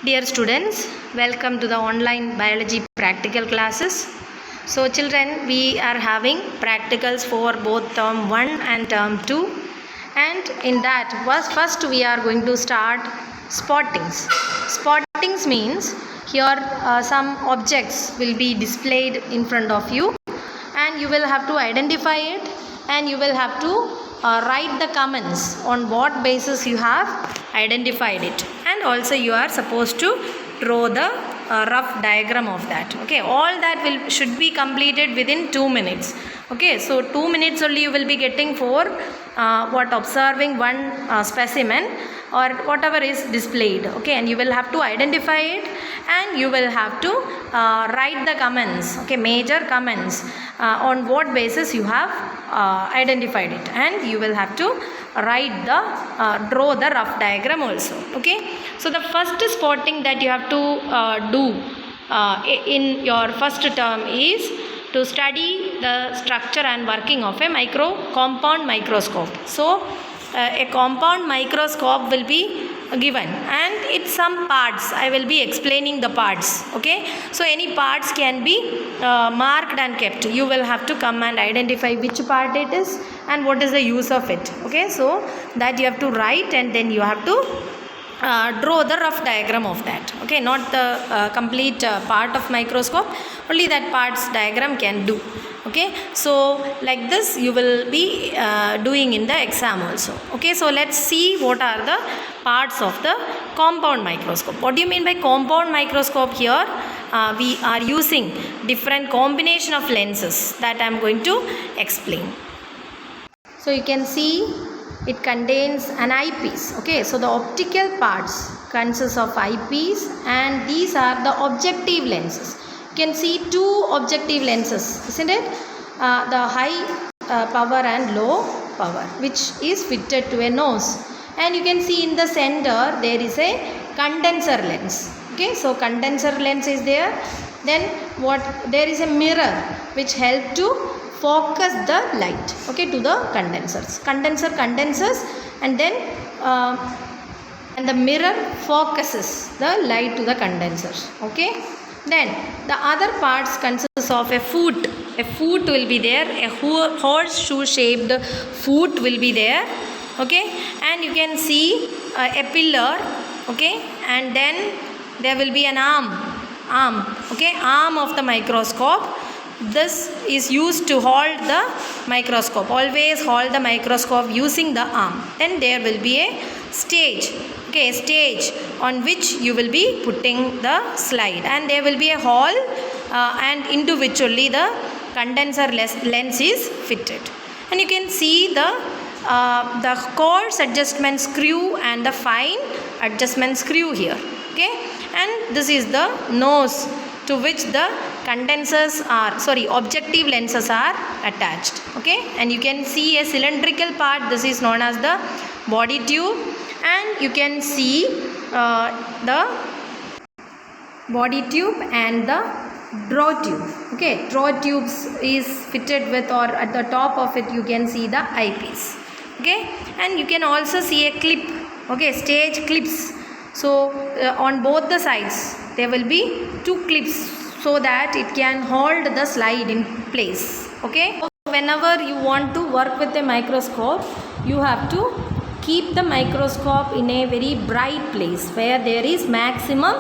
Dear students, welcome to the online biology practical classes. So children, we are having practicals for both term 1 and term 2, and in that first we are going to start spottings. Spottings means here some objects will be displayed in front of you and you will have to identify it and you will have to write the comments on what basis you have identified it, and also you are supposed to draw the rough diagram of that. Okay, all that should be completed within 2 minutes. Okay, so 2 minutes only you will be getting for observing one specimen or whatever is displayed. Okay, and you will have to identify it and you will have to write the comments, okay, major comments on what basis you have identified it, and you will have to write the draw the rough diagram also. Okay, so the first spotting that you have to do in your first term is to study the structure and working of a compound microscope. So a compound microscope will be given and it's some parts. I will be explaining the parts. Okay, so any parts can be marked and kept. You will have to come and identify which part it is and what is the use of it. Okay, so that you have to write and then you have to draw the rough diagram of that. Okay, not the complete part of microscope, only that parts diagram can do. Okay, so like this you will be doing in the exam also. Okay, so let's see what are the parts of the compound microscope. What do you mean by compound microscope? Here we are using different combination of lenses that I am going to explain. So you can see it contains an eyepiece. Okay, so the optical parts consists of eyepiece and these are the objective lenses. You can see two objective lenses, isn't it? The high power and low power, which is fitted to a nose. And you can see in the center there is a condenser lens. Okay, so condenser lens is there. Then there is a mirror which help to focus the light, okay, to the condensers. Condenser condenses and then and the mirror focuses the light to the condensers. Okay, then the other parts consists of a foot. A foot will be there, a horseshoe shaped foot will be there. Okay, and you can see a pillar. Okay, and then there will be an arm. Okay, arm of the microscope. This is used to hold the microscope. Always hold the microscope using the arm. Then there will be a stage. Okay, a stage on which you will be putting the slide, and there will be a hole and into which only the condenser lens is fitted. And you can see the coarse adjustment screw and the fine adjustment screw here. Okay, and this is the nose to which the objective lenses are attached. Okay, and you can see a cylindrical part. This is known as the body tube, and you can see the body tube and the draw tube. Okay, draw tubes is fitted with, or at the top of it you can see the eyepiece. Okay, and you can also see a clip. Okay, stage clips. So on both the sides there will be two clips so that it can hold the slide in place. Okay, whenever you want to work with a microscope, you have to keep the microscope in a very bright place where there is maximum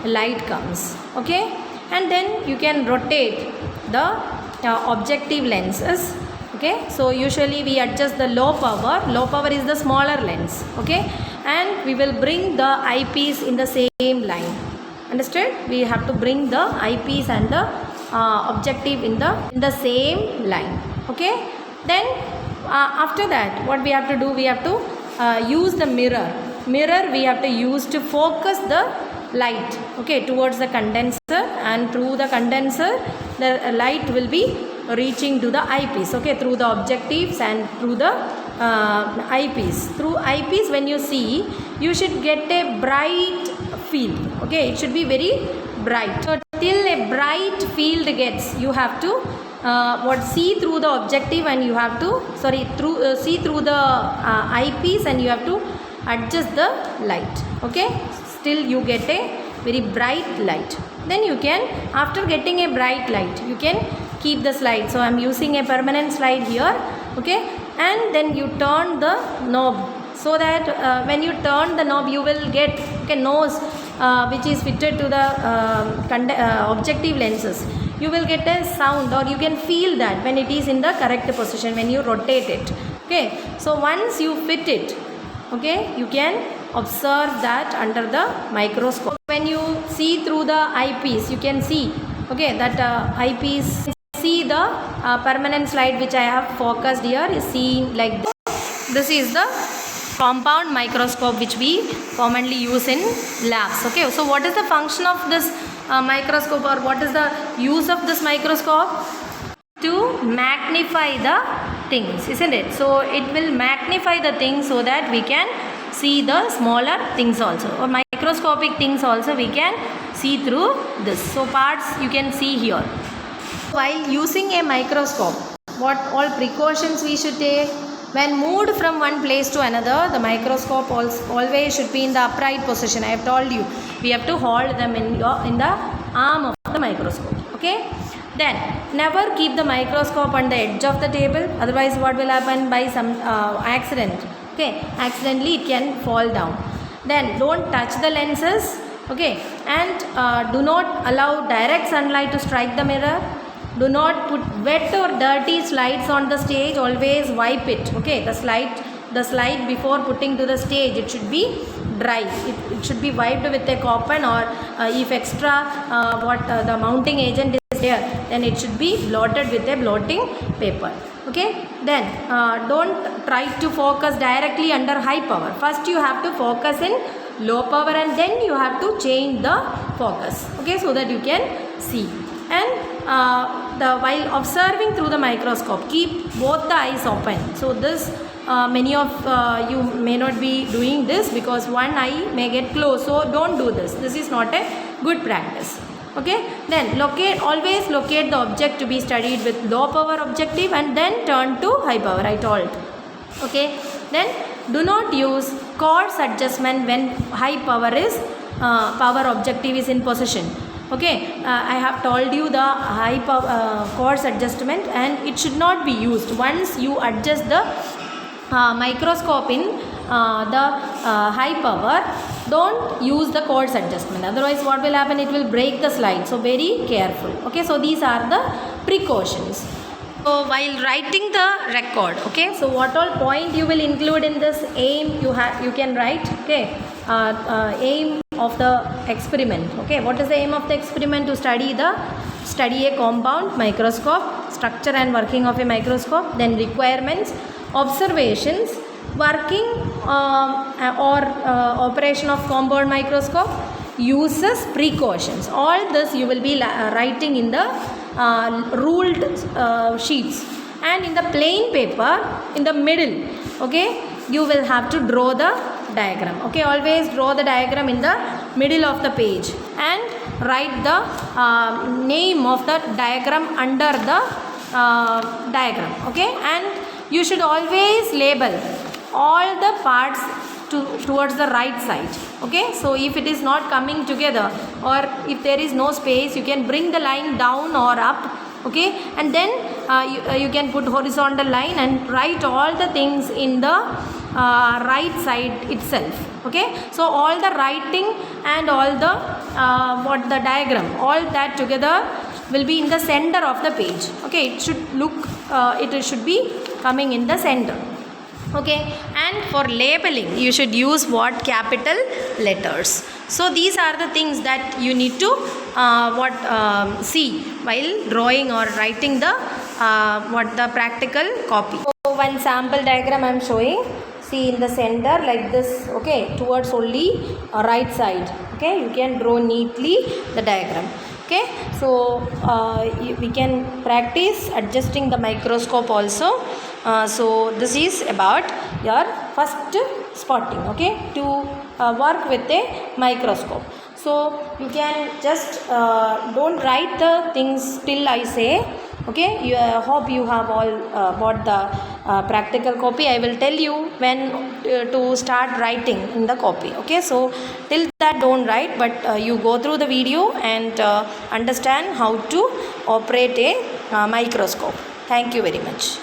light comes. Okay, and then you can rotate the objective lenses. Okay, so usually we adjust the low power is the smaller lens. Okay, and we will bring the eyepiece in the same line. Understood? We have to bring the eyepiece and the objective in the same line. Okay, then after that what we have to do, we have to use the mirror we have to use to focus the light, okay, towards the condenser, and through the condenser the light will be reaching to the eyepiece. Okay, through the objectives and through the eyepiece. Through eyepiece, when you see, you should get a bright field. Okay, it should be very bright. So till a bright field gets, you have to see through the objective, and you have to see through the eyepiece, and you have to adjust the light. Okay, still you get a very bright light. Then you can, after getting a bright light, you can keep the slide. So I am using a permanent slide here, okay, and then you turn the knob, so that when you turn the knob you will get a nose which is fitted to the objective lenses. You will get a sound, or you can feel that when it is in the correct position when you rotate it. Okay, so once you fit it, okay, you can observe that under the microscope. When you see through the eyepiece, you can see, okay, that eyepiece, see the permanent slide which I have focused here is seen like this. This is the compound microscope which we commonly use in labs. Okay, so what is the function of this microscope, or what is the use of this microscope? To magnify the things, isn't it? So it will magnify the things so that we can see the smaller things also, or microscopic things also we can see through this. So parts you can see here. While using a microscope, what all precautions we should take? When moved from one place to another, the microscope always should be in the upright position. I have told you, we have to hold them in the arm of the microscope. Okay. Then never keep the microscope on the edge of the table. Otherwise, what will happen? By some accident? Okay, accidentally it can fall down. Then don't touch the lenses. Okay, and do not allow direct sunlight to strike the mirror. Do not put wet or dirty slides on the stage. Always wipe it. Okay, the slide before putting to the stage, it should be dry. It should be wiped with a cotton, or if extra the mounting agent is there, then it should be blotted with a blotting paper. Okay, then don't try to focus directly under high power. First you have to focus in low power, and then you have to change the focus. Okay, so that you can see. And while observing through the microscope, keep both the eyes open. So this many of you may not be doing this because one eye may get closed. So don't do this. This is not a good practice. Okay. Then always locate the object to be studied with low power objective, and then turn to high power. I told. Okay. Then do not use coarse adjustment when high power power objective is in position. Okay, I have told you the high power coarse adjustment, and it should not be used. Once you adjust the microscope in the high power, don't use the coarse adjustment. Otherwise, what will happen? It will break the slide. So very careful. Okay, so these are the precautions. So while writing the record, okay, so what all point you will include in this aim you can write. Okay, aim of the experiment. Okay, what is the aim of the experiment? To study a compound microscope, structure and working of a microscope, then requirements, observations, working or operation of compound microscope, uses, precautions. All this you will be writing in the ruled sheets, and in the plain paper in the middle, okay, you will have to draw the diagram. Okay, always draw the diagram in the middle of the page, and write the name of the diagram under the diagram. Okay, and you should always label all the parts towards the right side. Okay, so if it is not coming together, or if there is no space, you can bring the line down or up. Okay, and then you can put horizontal line and write all the things in the right side itself. Okay, so all the writing and all the the diagram, all that together will be in the center of the page. Okay, it should look it should be coming in the center. Okay, and for labeling you should use what? Capital letters. So these are the things that you need to see while drawing or writing the the practical copy. So one sample diagram I am showing. See, in the center like this. Okay, towards only right side. Okay, you can draw neatly the diagram. Okay, so we can practice adjusting the microscope also. So this is about your first spotting. Okay, to work with a microscope. So you can just don't write the things till I say. Okay, I hope you have all bought the practical copy. I will tell you when to start writing in the copy. Okay, so till that don't write, but you go through the video and understand how to operate a microscope. Thank you very much.